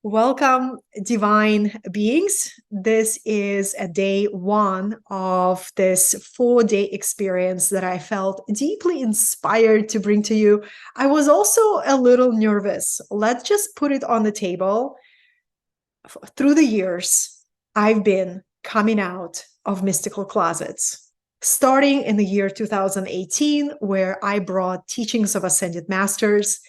Welcome, divine beings. This is a day one of this 4-day experience that I felt deeply inspired to bring to you. I was also a little nervous. Let's just put it on the table. Through the years, I've been coming out of mystical closets, starting in the year 2018, where I brought teachings of Ascended Masters.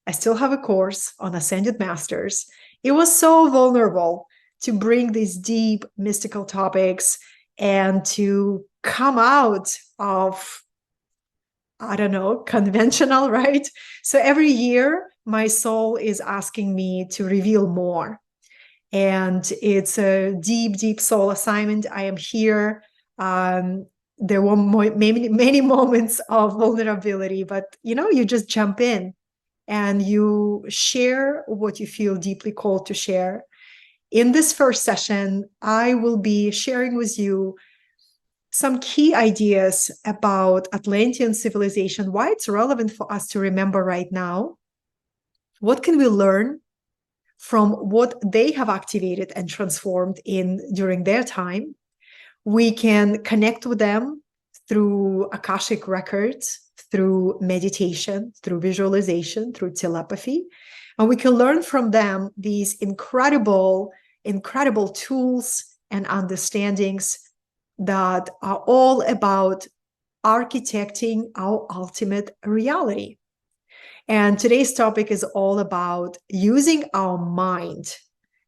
I still have a course on Ascended Masters. It was so vulnerable to bring these deep mystical topics and to come out of, I don't know, conventional, right? So every year, my soul is asking me to reveal more. And it's a deep, deep soul assignment. I am here. There were many moments of vulnerability, but you just jump in and you share what you feel deeply called to share. In this first session, I will be sharing with you some key ideas about Atlantean civilization, why it's relevant for us to remember right now. What can we learn from what they have activated and transformed during their time? We can connect with them through Akashic Records, through meditation, through visualization, through telepathy. And we can learn from them these incredible tools and understandings that are all about architecting our ultimate reality. And today's topic is all about using our mind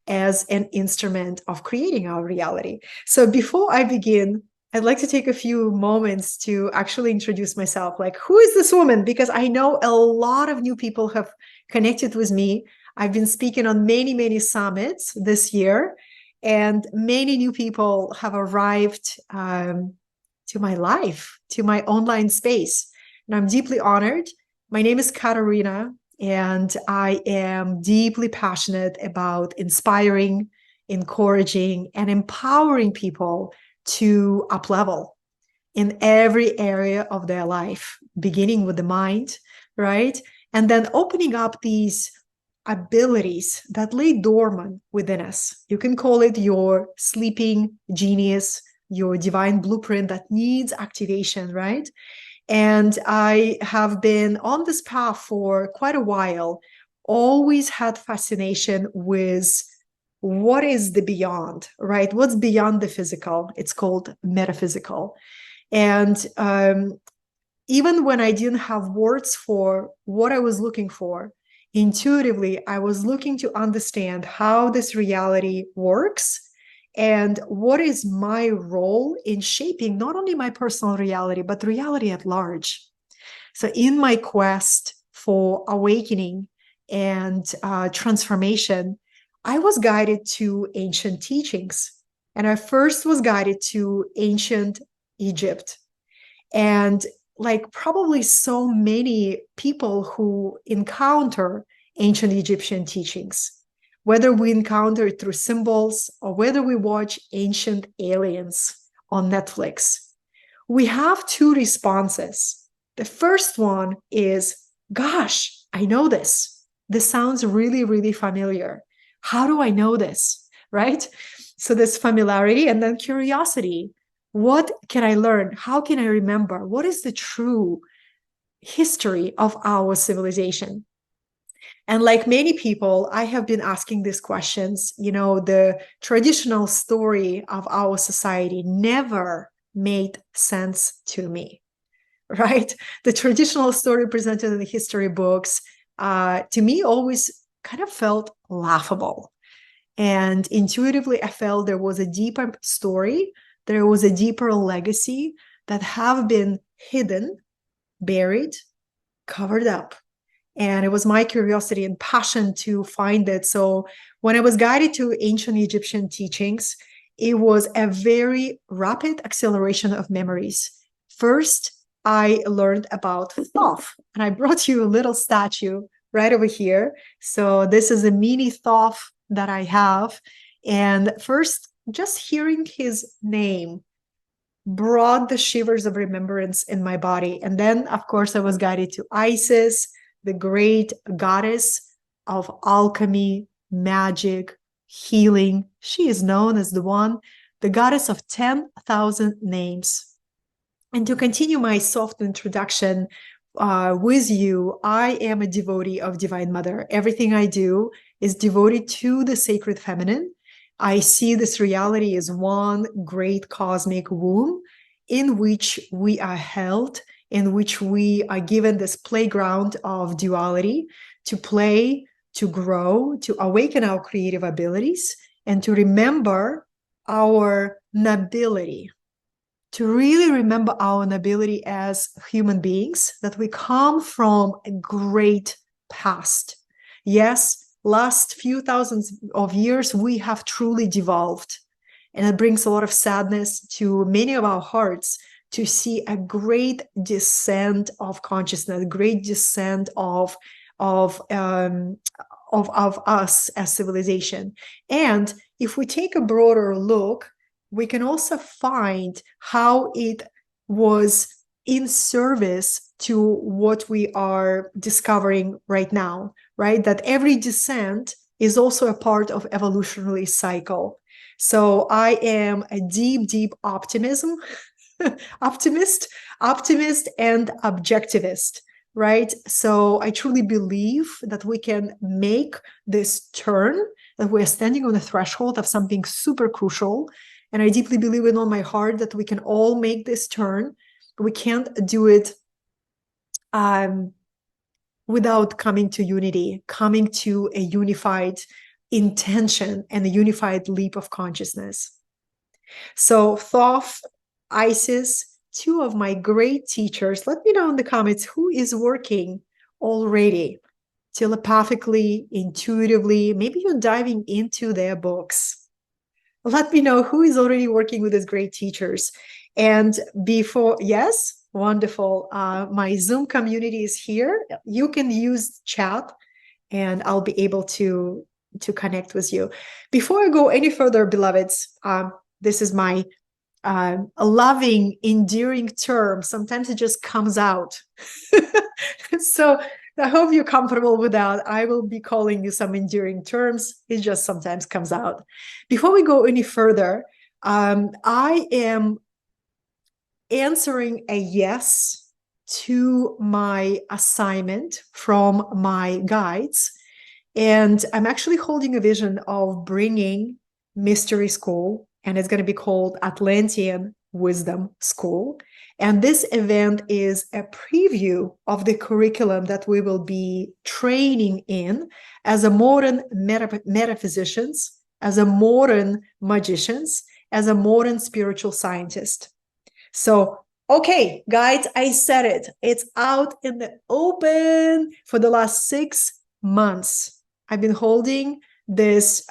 as an instrument of creating our reality. So before I begin, I'd like to take a few moments to actually introduce myself. Like, who is this woman? Because I know a lot of new people have connected with me. I've been speaking on many summits this year, and many new people have arrived to my life, to my online space. And I'm deeply honored. My name is Katerina, and I am deeply passionate about inspiring, encouraging, and empowering people to up-level in every area of their life, beginning with the mind, right? And then opening up these abilities that lay dormant within us. You can call it your sleeping genius, your divine blueprint that needs activation, right? And I have been on this path for quite a while, always had fascination with what is the beyond, right? What's beyond the physical? It's called metaphysical. And even when I didn't have words for what I was looking for, intuitively, I was looking to understand how this reality works and what is my role in shaping not only my personal reality, but reality at large. So in my quest for awakening and transformation, I was guided to ancient teachings. And I first was guided to ancient Egypt. And like probably so many people who encounter ancient Egyptian teachings, whether we encounter it through symbols or whether we watch Ancient Aliens on Netflix, we have two responses. The first one is, gosh, I know this. This sounds really familiar. How do I know this, right? So there's familiarity and then curiosity. What can I learn? How can I remember? What is the true history of our civilization? And like many people, I have been asking these questions. The traditional story of our society never made sense to me, right? The traditional story presented in the history books, to me, always kind of felt laughable. And intuitively, I felt there was a deeper story, there was a deeper legacy that have been hidden, buried, covered up. And it was my curiosity and passion to find it. So when I was guided to ancient Egyptian teachings, it was a very rapid acceleration of memories. First, I learned about Thoth, and I brought you a little statue right over here. So this is a mini Thoth that I have. And first, just hearing his name brought the shivers of remembrance in my body. And then, of course, I was guided to Isis, the great goddess of alchemy, magic, healing. She is known as the goddess of 10,000 names. And to continue my soft introduction with you, I am a devotee of Divine Mother. Everything I do is devoted to the sacred feminine. I see this reality as one great cosmic womb in which we are held, in which we are given this playground of duality to play, to grow, to awaken our creative abilities, and to remember our nobility, to really remember our nobility as human beings, that we come from a great past. Yes, last few thousands of years, we have truly devolved. And it brings a lot of sadness to many of our hearts to see a great descent of consciousness, a great descent of us as civilization. And if we take a broader look, we can also find how it was in service to what we are discovering right now, right? That every descent is also a part of evolutionary cycle. So I am a deep optimist and objectivist, right? So I truly believe that we can make this turn, that we're standing on the threshold of something super crucial. And I deeply believe in all my heart that we can all make this turn. We can't do it without coming to unity, coming to a unified intention and a unified leap of consciousness. So Thoth, Isis, two of my great teachers, let me know in the comments who is working already telepathically, intuitively. Maybe you're diving into their books. Let me know who is already working with these great teachers. And before, yes, wonderful. My Zoom community is here. You can use chat and I'll be able to connect with you. Before I go any further, beloveds, this is my loving, endearing term. Sometimes it just comes out. So I hope you're comfortable with that. I will be calling you some endearing terms. It just sometimes comes out. Before we go any further, I am answering a yes to my assignment from my guides. And I'm actually holding a vision of bringing Mystery School, and it's going to be called Atlantean Wisdom School. And this event is a preview of the curriculum that we will be training in as a modern metaphysicians, as a modern magicians, as a modern spiritual scientist. So, okay, guys, I said it. It's out in the open for the last 6 months. I've been holding this,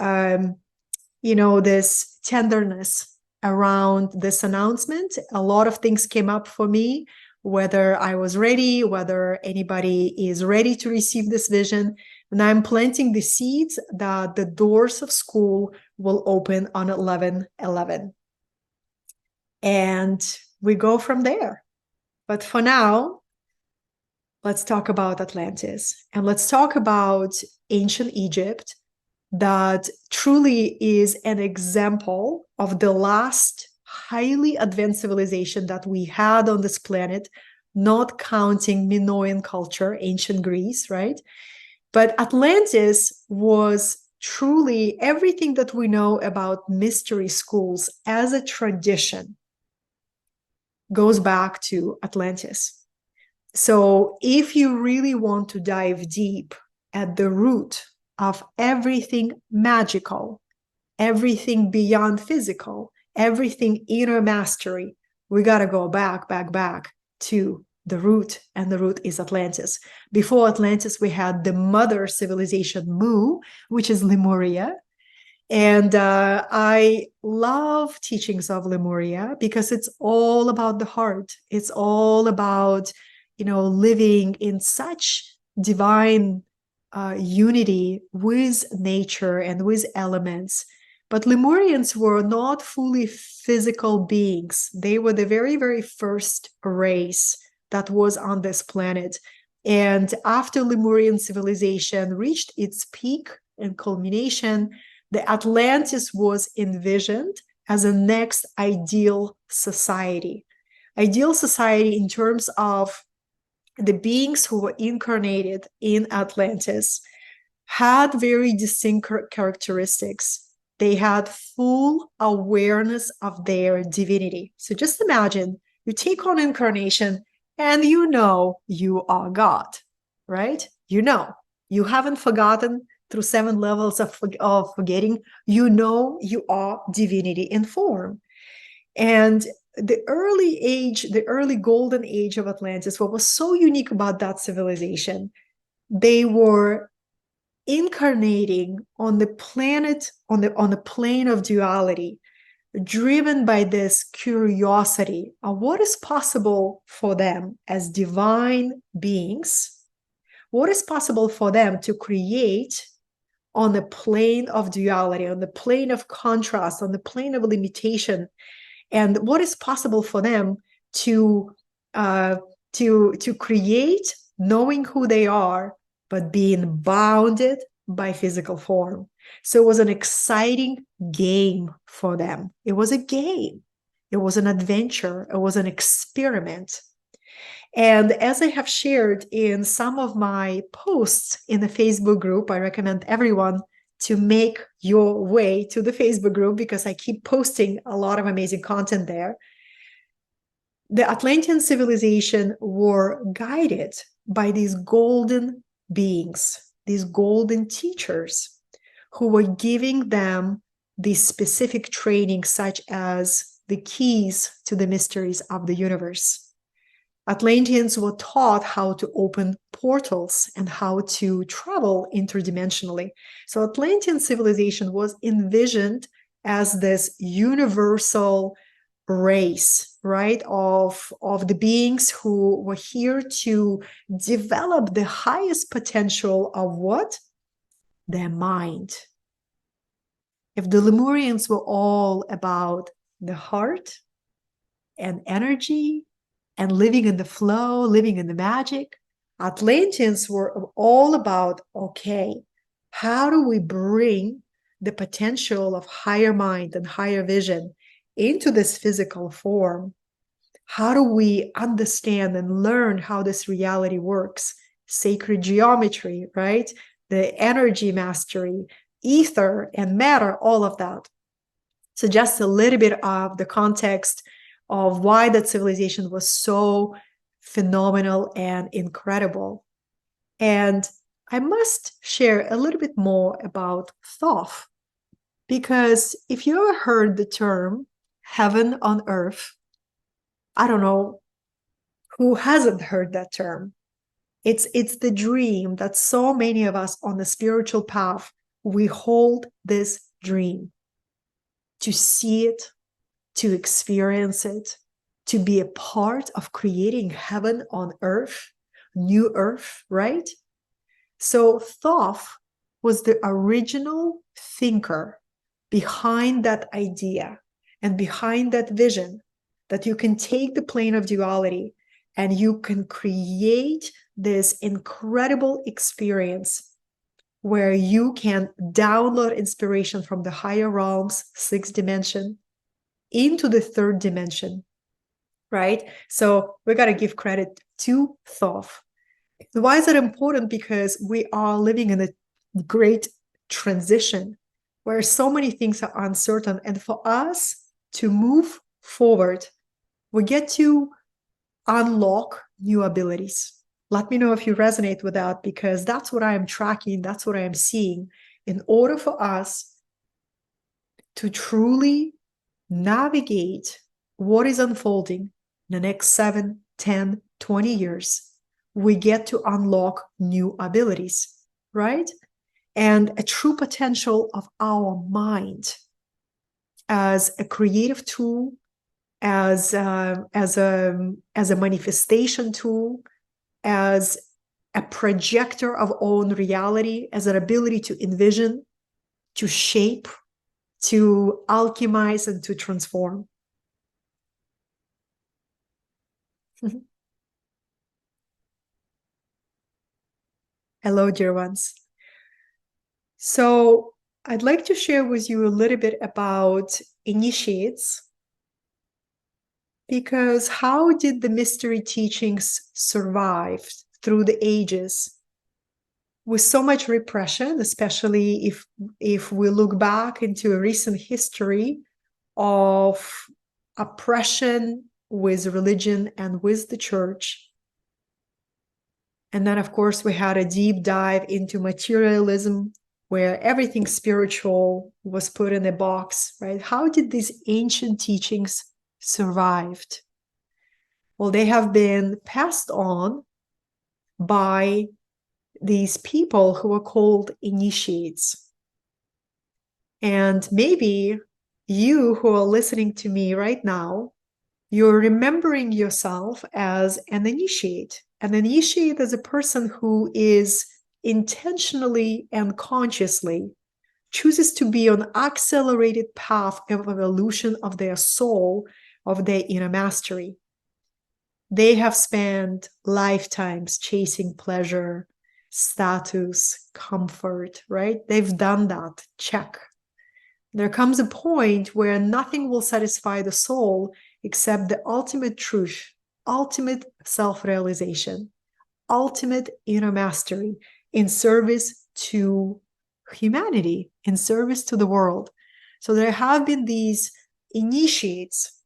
this tenderness around this announcement. A lot of things came up for me, whether I was ready, whether anybody is ready to receive this vision. And I'm planting the seeds that the doors of school will open on 11/11. And we go from there. But for now, let's talk about Atlantis. And let's talk about ancient Egypt, that truly is an example of the last highly advanced civilization that we had on this planet, not counting Minoan culture, ancient Greece, right? But Atlantis was truly everything that we know about mystery schools as a tradition goes back to Atlantis. So if you really want to dive deep at the root of everything magical, everything beyond physical, everything inner mastery, we got to go back to the root, and the root is Atlantis. Before Atlantis, we had the mother civilization Mu, which is Lemuria. And I love teachings of Lemuria because it's all about the heart. It's all about, living in such divine unity with nature and with elements. But Lemurians were not fully physical beings. They were the very, very first race that was on this planet. And after Lemurian civilization reached its peak and culmination, the Atlantis was envisioned as a next ideal society. Ideal society in terms of the beings who were incarnated in Atlantis had very distinct characteristics. They had full awareness of their divinity. So just imagine you take on incarnation and you know you are God, right? You know, you haven't forgotten through 7 levels of forgetting. You know you are divinity in form. And the early golden age of Atlantis, what was so unique about that civilization, they were incarnating on the planet, on the plane of duality, driven by this curiosity of what is possible for them as divine beings, what is possible for them to create on the plane of duality, on the plane of contrast, on the plane of limitation, and what is possible for them to create, knowing who they are, but being bounded by physical form. So it was an exciting game for them. It was a game. It was an adventure. It was an experiment. And as I have shared in some of my posts in the Facebook group, I recommend everyone to make your way to the Facebook group because I keep posting a lot of amazing content there. The Atlantean civilization were guided by these golden beings, these golden teachers who were giving them these specific training, such as the keys to the mysteries of the universe. Atlanteans were taught how to open portals and how to travel interdimensionally. So Atlantean civilization was envisioned as this universal race, right, of the beings who were here to develop the highest potential of what? Their mind. If the Lemurians were all about the heart and energy and living in the flow, living in the magic, Atlanteans were all about, okay, how do we bring the potential of higher mind and higher vision into this physical form? How do we understand and learn how this reality works? Sacred geometry, right? The energy mastery, ether and matter, all of that. So just a little bit of the context of why that civilization was so phenomenal and incredible. And I must share a little bit more about Thoth, because if you ever heard the term heaven on earth, I don't know who hasn't heard that term. It's the dream that so many of us on the spiritual path, we hold this dream to see it, to experience it, to be a part of creating heaven on earth, new earth, right? So Thoth was the original thinker behind that idea and behind that vision that you can take the plane of duality and you can create this incredible experience where you can download inspiration from the higher realms, 6th dimension, into the 3rd dimension, right? So we got to give credit to Thoth. Why is it important? Because we are living in a great transition where so many things are uncertain. And for us to move forward, we get to unlock new abilities. Let me know if you resonate with that, because that's what I am tracking. That's what I am seeing. In order for us to truly navigate what is unfolding in the next 7, 10, 20 years, we get to unlock new abilities, right? And a true potential of our mind as a creative tool, as a manifestation tool, as a projector of own reality, as an ability to envision, to shape, to alchemize, and to transform. Hello, dear ones. So I'd like to share with you a little bit about initiates, because how did the mystery teachings survive through the ages with so much repression, especially if we look back into a recent history of oppression with religion and with the church. And then, of course, we had a deep dive into materialism, where everything spiritual was put in a box, right? How did these ancient teachings survived? Well, they have been passed on by these people who are called initiates. And maybe you who are listening to me right now, you're remembering yourself as an initiate. An initiate is a person who is intentionally and consciously chooses to be on accelerated path of evolution of their soul, of their inner mastery. They have spent lifetimes chasing pleasure, status, comfort, right? They've done that. Check. There comes a point where nothing will satisfy the soul except the ultimate truth, ultimate self-realization, ultimate inner mastery in service to humanity, in service to the world. So there have been these initiates,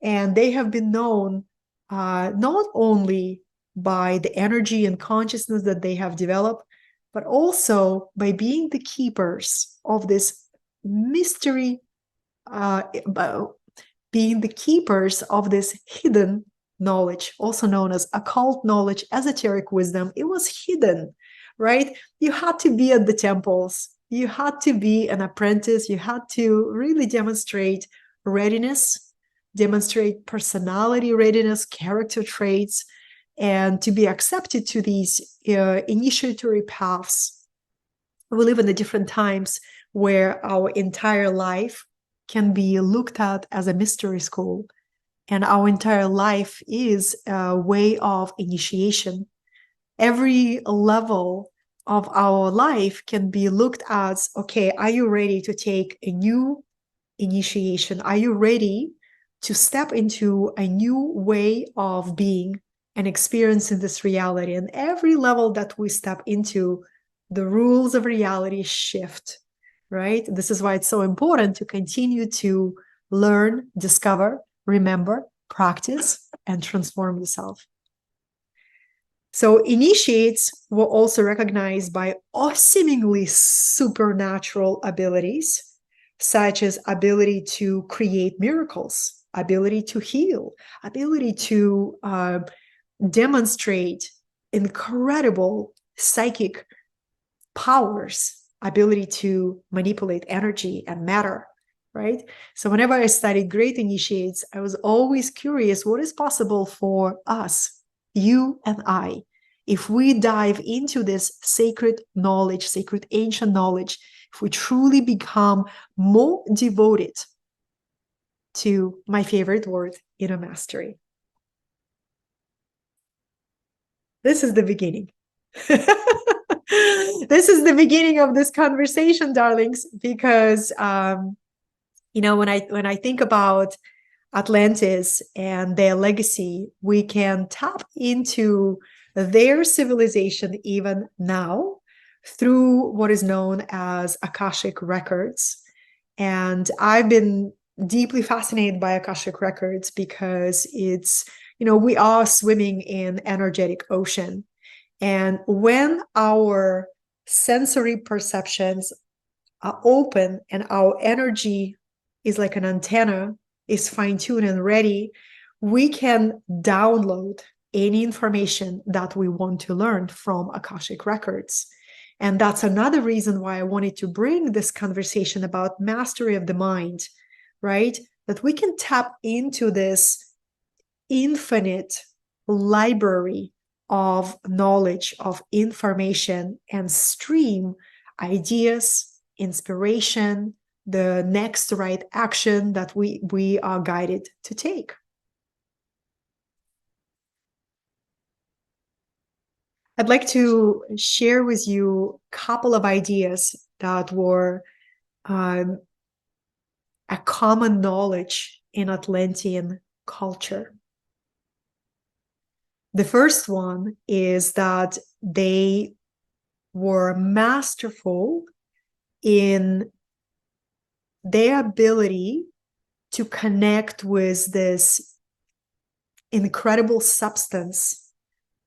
and they have been known not only by the energy and consciousness that they have developed, but also by being the keepers of this mystery, being the keepers of this hidden knowledge, also known as occult knowledge, esoteric wisdom. It was hidden, right? You had to be at the temples. You had to be an apprentice. You had to really demonstrate readiness, demonstrate personality readiness, character traits, and to be accepted to these initiatory paths. We live in the different times where our entire life can be looked at as a mystery school, and our entire life is a way of initiation. Every level of our life can be looked at, okay, are you ready to take a new initiation? Are you ready to step into a new way of being and experiencing this reality? And every level that we step into, the rules of reality shift, right? This is why it's so important to continue to learn, discover, remember, practice, and transform yourself. So initiates were also recognized by seemingly supernatural abilities, such as ability to create miracles, ability to heal, ability to demonstrate incredible psychic powers, ability to manipulate energy and matter, right? So whenever I studied great initiates, I was always curious what is possible for us, you and I, if we dive into this sacred knowledge, sacred ancient knowledge, if we truly become more devoted to my favorite word, inner mastery. This is the beginning. This is the beginning of this conversation, darlings, because when I think about Atlantis and their legacy, we can tap into their civilization even now through what is known as Akashic Records. And I've been deeply fascinated by Akashic Records because it's, we are swimming in energetic ocean. And when our sensory perceptions are open and our energy is like an antenna, is fine-tuned and ready, we can download any information that we want to learn from Akashic Records. And that's another reason why I wanted to bring this conversation about mastery of the mind, right? That we can tap into this infinite library of knowledge, of information, and stream ideas, inspiration, the next right action that we are guided to take. I'd like to share with you a couple of ideas that were a common knowledge in Atlantean culture. The first one is that they were masterful in their ability to connect with this incredible substance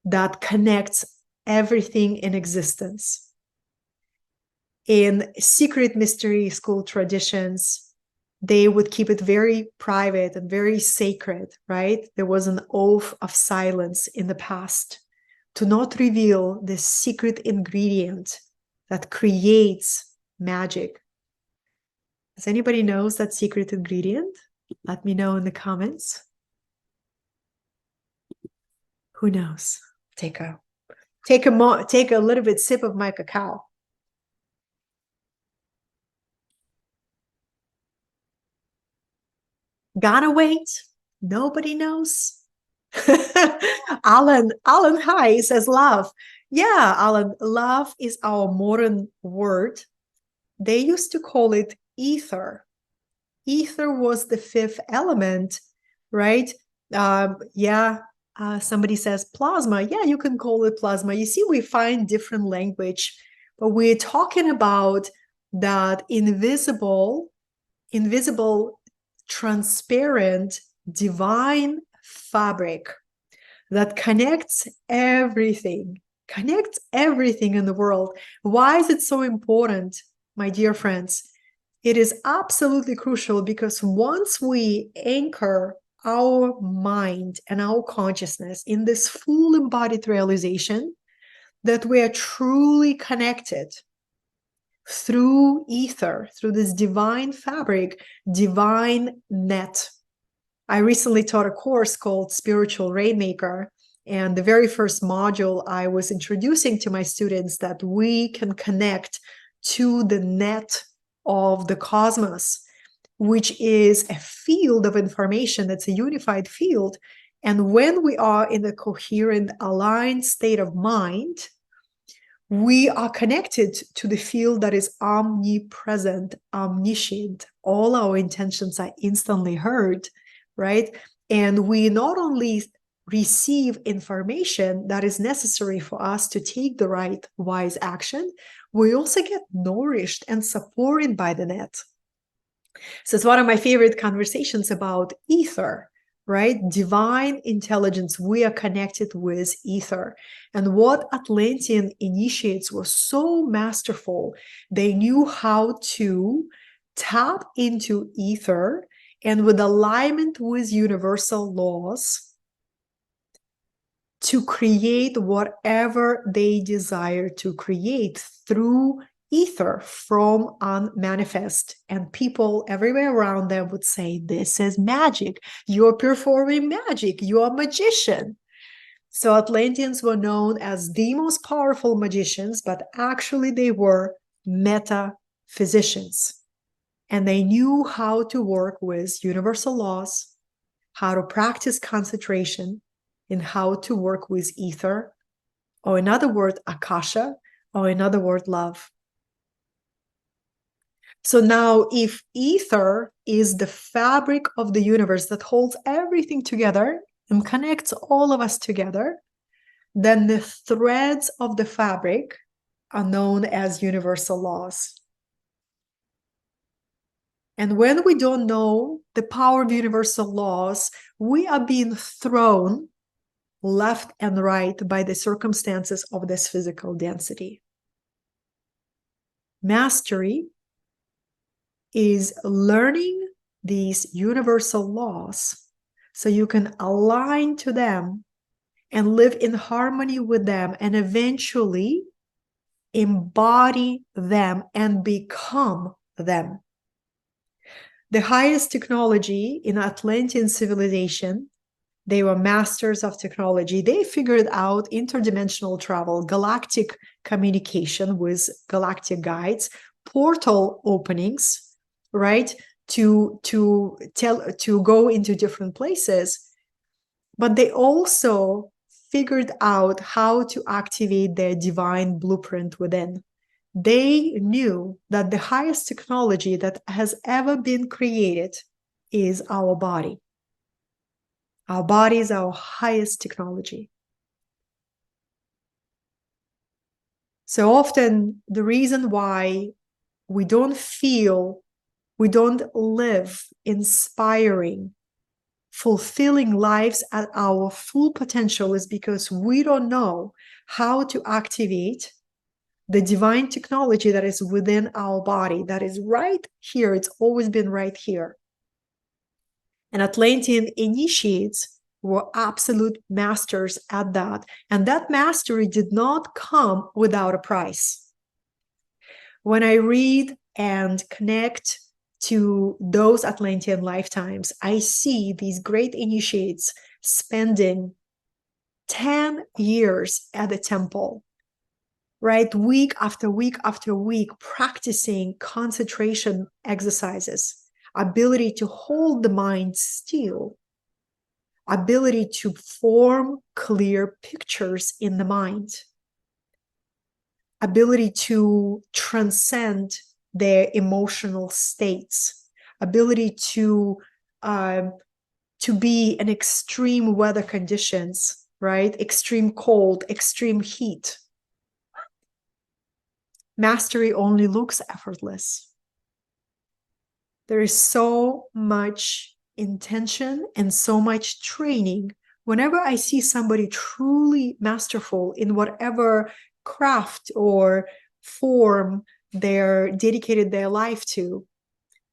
that connects everything in existence. In secret mystery school traditions, they would keep it very private and very sacred, right? There was an oath of silence in the past to not reveal the secret ingredient that creates magic. Does anybody knows that secret ingredient? Let me know in the comments. Who knows? Take a little bit sip of my cacao. Gotta wait. Nobody knows. Alan, hi, says love. Yeah, Alan, love is our modern word. They used to call it ether. Ether was the fifth element, right? Somebody says plasma. Yeah, you can call it plasma. You see, we find different language, but we're talking about that invisible, transparent, divine fabric that connects everything in the world. Why is it so important, my dear friends? It is absolutely crucial because once we anchor our mind and our consciousness in this full embodied realization that we are truly connected through ether, through this divine fabric, divine net. I recently taught a course called Spiritual Rainmaker, and the very first module I was introducing to my students that we can connect to the net of the cosmos, which is a field of information that's a unified field. And when we are in a coherent, aligned state of mind, we are connected to the field that is omnipresent, omniscient. All our intentions are instantly heard, right? And we not only receive information that is necessary for us to take the right, wise action, we also get nourished and supported by the net. So it's one of my favorite conversations about ether, right? Divine intelligence. We are connected with ether. And what Atlantean initiates were so masterful. They knew how to tap into ether and with alignment with universal laws to create whatever they desire to create through ether from unmanifest. And people everywhere around them would say, this is magic. You're performing magic. You're a magician. So Atlanteans were known as the most powerful magicians, but actually they were metaphysicians. And they knew how to work with universal laws, how to practice concentration, and how to work with ether, or in other words, Akasha, or in other words, love. So now if ether is the fabric of the universe that holds everything together and connects all of us together, then the threads of the fabric are known as universal laws. And when we don't know the power of universal laws, we are being thrown left and right by the circumstances of this physical density. Mastery is learning these universal laws so you can align to them and live in harmony with them and eventually embody them and become them. The highest technology in Atlantean civilization, they were masters of technology. They figured out interdimensional travel, galactic communication with galactic guides, portal openings, right? To go into different places. But they also figured out how to activate their divine blueprint within. They knew that the highest technology that has ever been created is our body. Our body is our highest technology. So often, the reason why we don't live inspiring, fulfilling lives at our full potential is because we don't know how to activate the divine technology that is within our body, that is right here. It's always been right here. And Atlantean initiates were absolute masters at that. And that mastery did not come without a price. When I read and connect to those Atlantean lifetimes, I see these great initiates spending 10 years at the temple, right? Week after week after week, practicing concentration exercises, ability to hold the mind still, ability to form clear pictures in the mind, ability to transcend their emotional states, ability to be in extreme weather conditions, right? Extreme cold, extreme heat. Mastery only looks effortless. There is so much intention and so much training. Whenever I see somebody truly masterful in whatever craft or form they're dedicated their life to,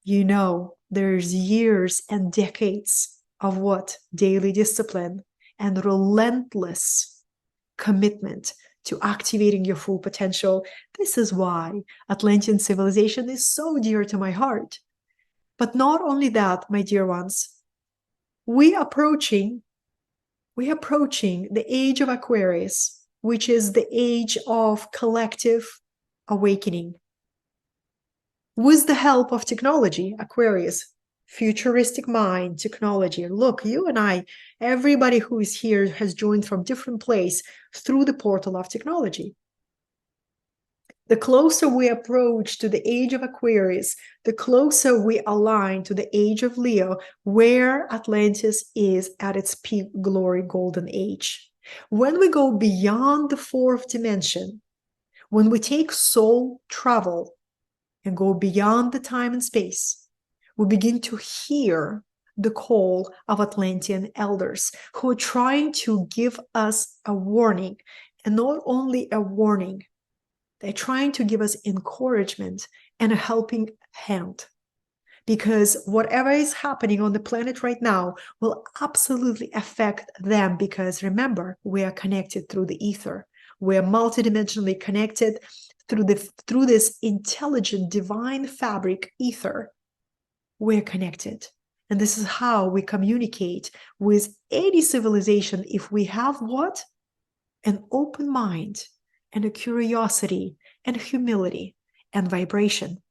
you know, there's years and decades of what? Daily discipline and relentless commitment to activating your full potential. This is why Atlantean civilization is so dear to my heart. But not only that, my dear ones, we're approaching the age of Aquarius, which is the age of collective awakening. With the help of technology, Aquarius, futuristic mind, technology. Look, you and I, everybody who is here has joined from different place through the portal of technology. The closer we approach to the age of Aquarius, the closer we align to the age of Leo, where Atlantis is at its peak glory golden age. When we go beyond the fourth dimension, when we take soul travel and go beyond the time and space, we begin to hear the call of Atlantean elders who are trying to give us a warning, and not only a warning, they're trying to give us encouragement and a helping hand. Because whatever is happening on the planet right now will absolutely affect them. Because remember, we are connected through the ether. We are multidimensionally connected through this intelligent divine fabric ether. We're connected. And this is how we communicate with any civilization if we have what? An open mind and a curiosity and humility and vibration,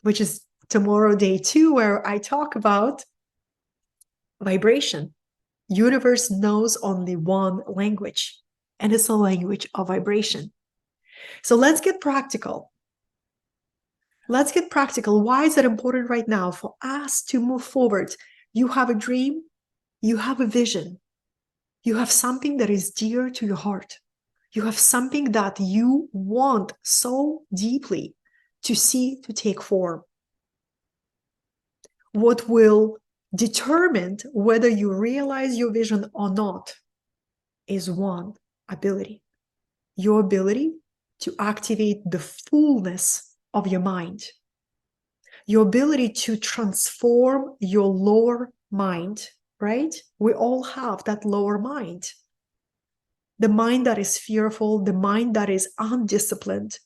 which is tomorrow, day 2, where I talk about vibration. Universe knows only one language, and it's a language of vibration. So let's get practical. Let's get practical. Why is it important right now for us to move forward? You have a dream, you have a vision, you have something that is dear to your heart. You have something that you want so deeply to see to take form. What will determine whether you realize your vision or not is one ability. Your ability to activate the fullness of your mind. Your ability to transform your lower mind, right? We all have that lower mind. The mind that is fearful, the mind that is undisciplined,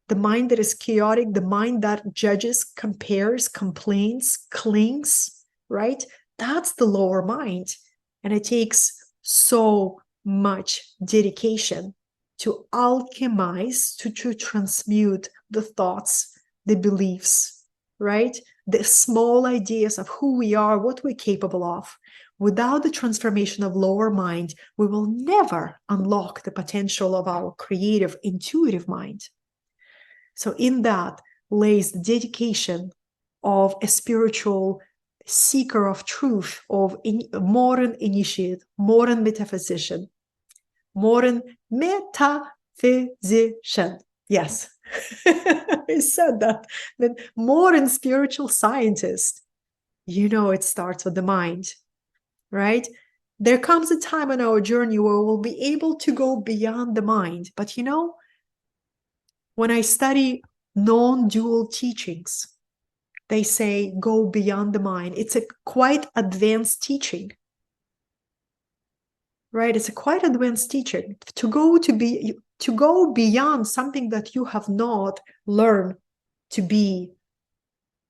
the mind that is chaotic, the mind that judges, compares, complains, clings, right? That's the lower mind. And it takes so much dedication to alchemize, to transmute the thoughts, the beliefs, right? The small ideas of who we are, what we're capable of. Without the transformation of lower mind, we will never unlock the potential of our creative, intuitive mind. So in that lays the dedication of a spiritual seeker of truth, of a modern initiate, modern metaphysician, modern metaphysician. Yes, I said that. Then modern spiritual scientist. It starts with the mind, right? There comes a time in our journey where we'll be able to go beyond the mind. But when I study non-dual teachings, they say go beyond the mind. It's a quite advanced teaching, right? It's a quite advanced teaching to go beyond something that you have not learned to be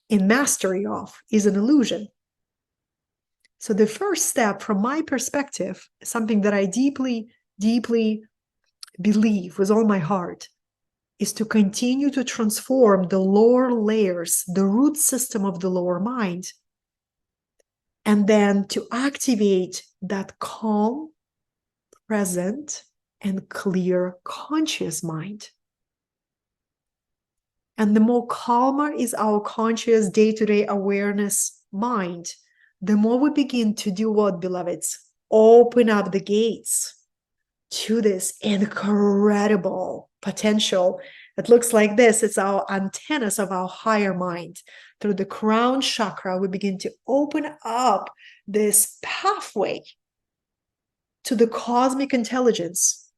in mastery of is an illusion. So the first step, from my perspective, something that I deeply, deeply believe with all my heart, is to continue to transform the lower layers, the root system of the lower mind, and then to activate that calm, present, and clear conscious mind. And the more calmer is our conscious day-to-day awareness mind, the more we begin to do what, beloveds? Open up the gates to this incredible potential. It looks like this. It's our antennas of our higher mind. Through the crown chakra, we begin to open up this pathway to the cosmic intelligence.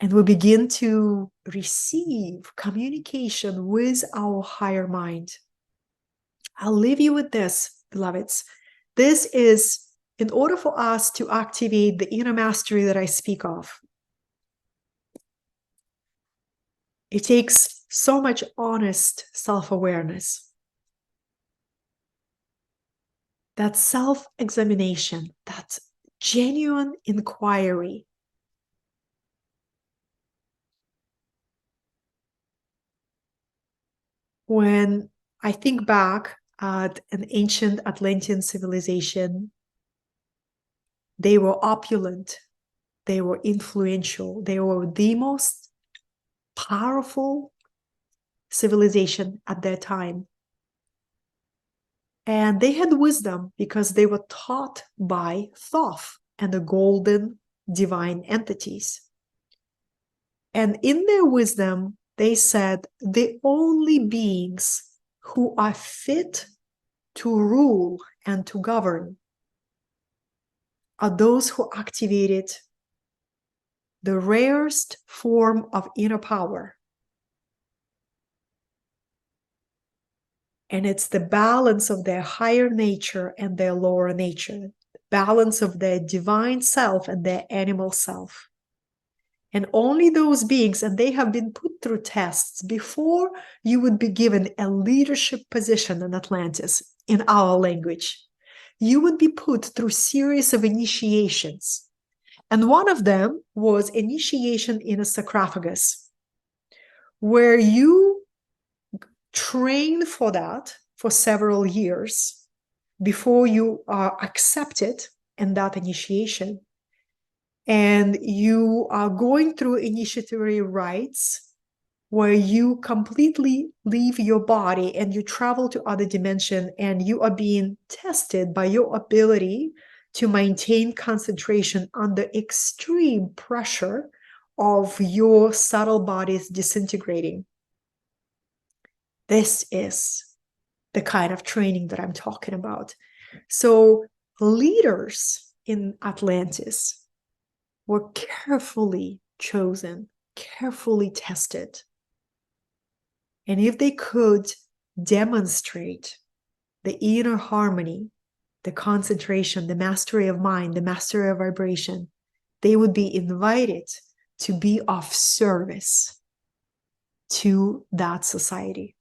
And we begin to receive communication with our higher mind. I'll leave you with this, beloveds. This is in order for us to activate the inner mastery that I speak of. It takes so much honest self-awareness. That self-examination, that genuine inquiry. When I think back at an ancient Atlantean civilization, they were opulent, they were influential, they were the most powerful civilization at their time. And they had wisdom because they were taught by Thoth and the golden divine entities. And in their wisdom, they said the only beings who are fit to rule and to govern are those who activated the rarest form of inner power. And it's the balance of their higher nature and their lower nature, balance of their divine self and their animal self. And only those beings, and they have been put through tests before you would be given a leadership position in Atlantis, in our language. You would be put through a series of initiations. And one of them was initiation in a sarcophagus, where you train for that for several years before you are accepted in that initiation. And you are going through initiatory rites where you completely leave your body and you travel to other dimension, and you are being tested by your ability to maintain concentration under extreme pressure of your subtle bodies disintegrating. This is the kind of training that I'm talking about. So leaders in Atlantis were carefully chosen, carefully tested. And if they could demonstrate the inner harmony, the concentration, the mastery of mind, the mastery of vibration, they would be invited to be of service to that society.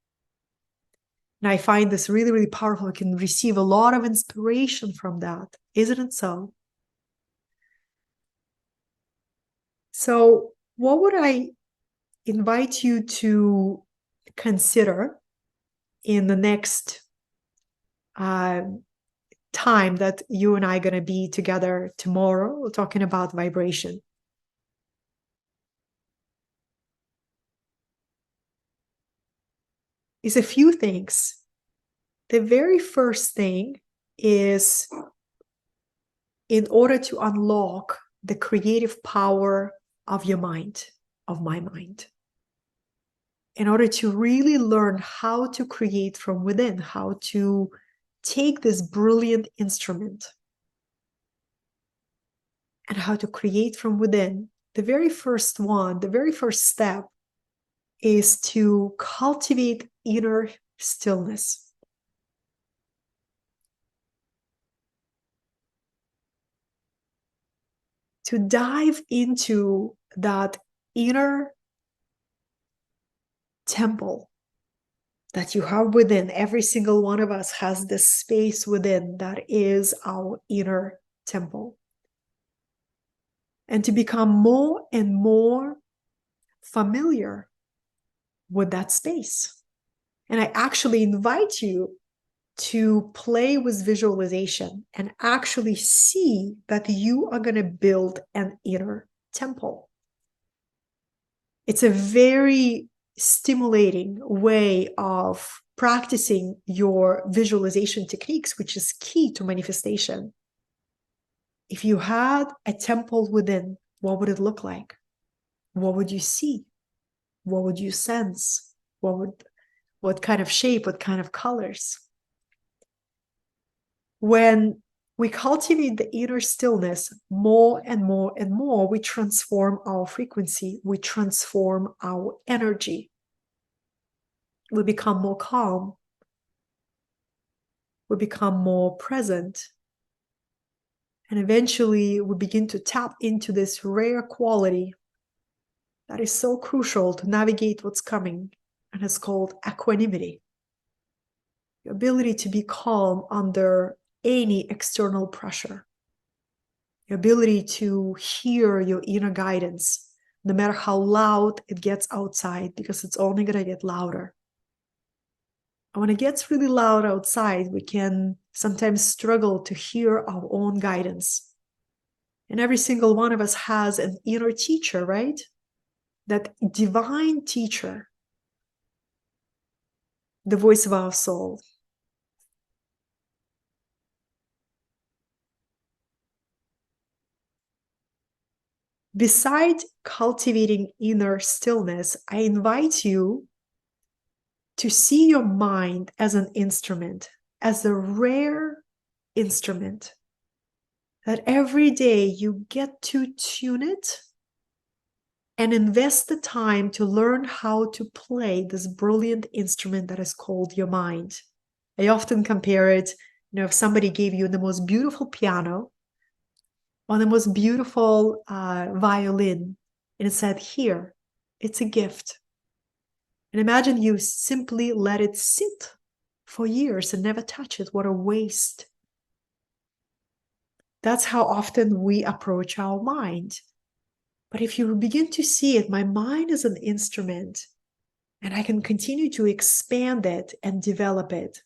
And I find this really, really powerful. I can receive a lot of inspiration from that. Isn't it so? So what would I invite you to consider in the next time that you and I are going to be together tomorrow, talking about vibration? is a few things. The very first thing is, in order to unlock the creative power of your mind, of my mind, in order to really learn how to create from within, how to take this brilliant instrument and how to create from within, the very first step is to cultivate inner stillness. To dive into that inner temple that you have within. Every single one of us has this space within that is our inner temple. And to become more and more familiar with that space. And I actually invite you to play with visualization and actually see that you are going to build an inner temple. It's a very stimulating way of practicing your visualization techniques, which is key to manifestation. If you had a temple within, what would it look like? What would you see? What would you sense? What kind of shape, what kind of colors? When we cultivate the inner stillness more and more and more, we transform our frequency, we transform our energy. We become more calm. We become more present. And eventually we begin to tap into this rare quality that is so crucial to navigate what's coming, and it's called equanimity. The ability to be calm under any external pressure. The ability to hear your inner guidance, no matter how loud it gets outside, because it's only going to get louder. And when it gets really loud outside, we can sometimes struggle to hear our own guidance. And every single one of us has an inner teacher, right? That divine teacher, the voice of our soul. Besides cultivating inner stillness, I invite you to see your mind as an instrument, as a rare instrument, that every day you get to tune it and invest the time to learn how to play this brilliant instrument that is called your mind. I often compare it, if somebody gave you the most beautiful piano or the most beautiful violin, and it said, here, it's a gift. And imagine you simply let it sit for years and never touch it. What a waste. That's how often we approach our mind. But if you begin to see it, my mind is an instrument, and I can continue to expand it and develop it.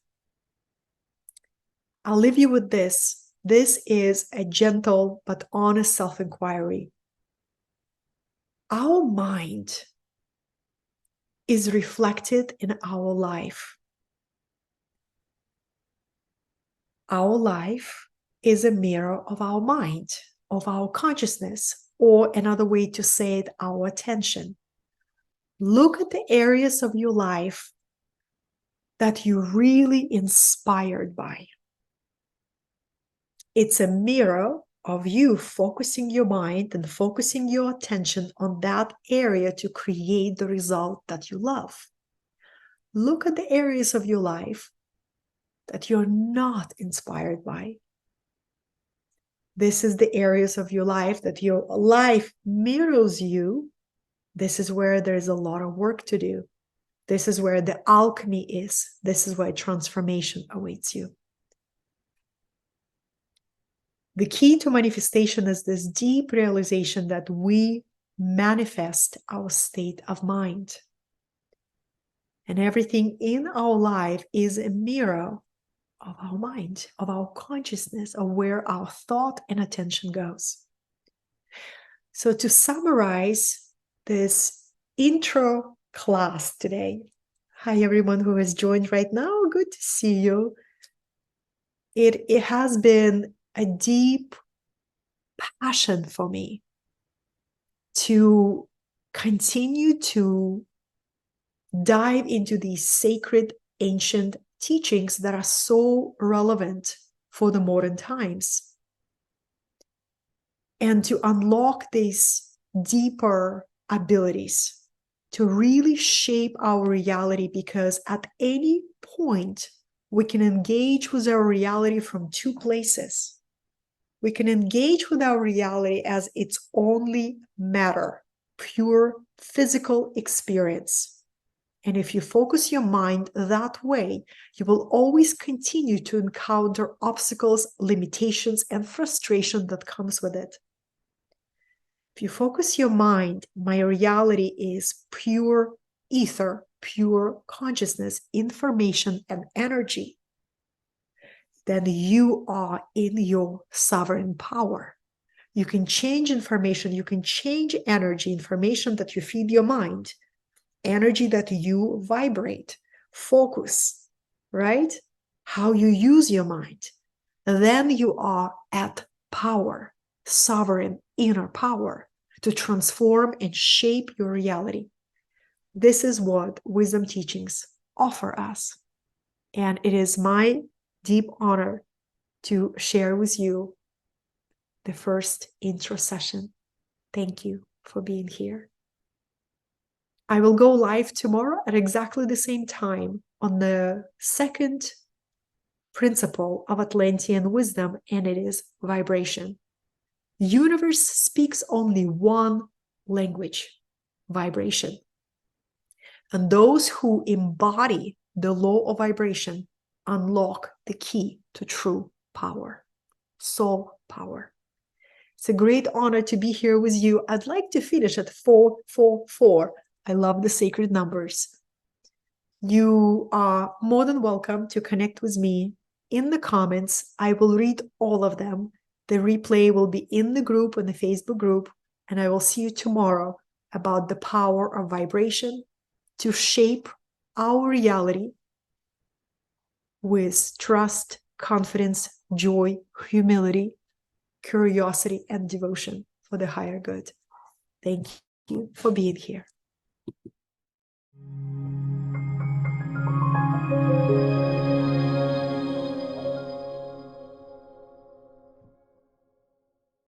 I'll leave you with this. This is a gentle but honest self-inquiry. Our mind is reflected in our life. Our life is a mirror of our mind, of our consciousness, or another way to say it, our attention. Look at the areas of your life that you're really inspired by. It's a mirror of you focusing your mind and focusing your attention on that area to create the result that you love. Look at the areas of your life that you're not inspired by. This is the areas of your life that your life mirrors you. This is where there's a lot of work to do. This is where the alchemy is. This is where transformation awaits you. The key to manifestation is this deep realization that we manifest our state of mind. And everything in our life is a mirror of our mind, of our consciousness, of where our thought and attention goes. So to summarize this intro class today, Hi, everyone who has joined right now. Good to see you. It has been a deep passion for me to continue to dive into these sacred ancient teachings that are so relevant for the modern times and to unlock these deeper abilities to really shape our reality, because at any point we can engage with our reality from two places. We can engage with our reality as its only matter, pure physical experience. And if you focus your mind that way, you will always continue to encounter obstacles, limitations, and frustration that comes with it. If you focus your mind, my reality is pure ether, pure consciousness, information, and energy, then you are in your sovereign power. You can change information, you can change energy, information that you feed your mind, energy that you vibrate, focus, right? How you use your mind. Then you are at power, sovereign inner power to transform and shape your reality. This is what wisdom teachings offer us. And it is my deep honor to share with you the first intro session. Thank you for being here. I will go live tomorrow at exactly the same time on the second principle of Atlantean wisdom, and it is vibration. The universe speaks only one language, vibration. And those who embody the law of vibration unlock the key to true power, soul power. It's a great honor to be here with you. I'd like to finish at 444. I love the sacred numbers. You are more than welcome to connect with me in the comments. I will read all of them. The replay will be in the group, in the Facebook group, and I will see you tomorrow about the power of vibration to shape our reality with trust, confidence, joy, humility, curiosity, and devotion for the higher good. Thank you for being here.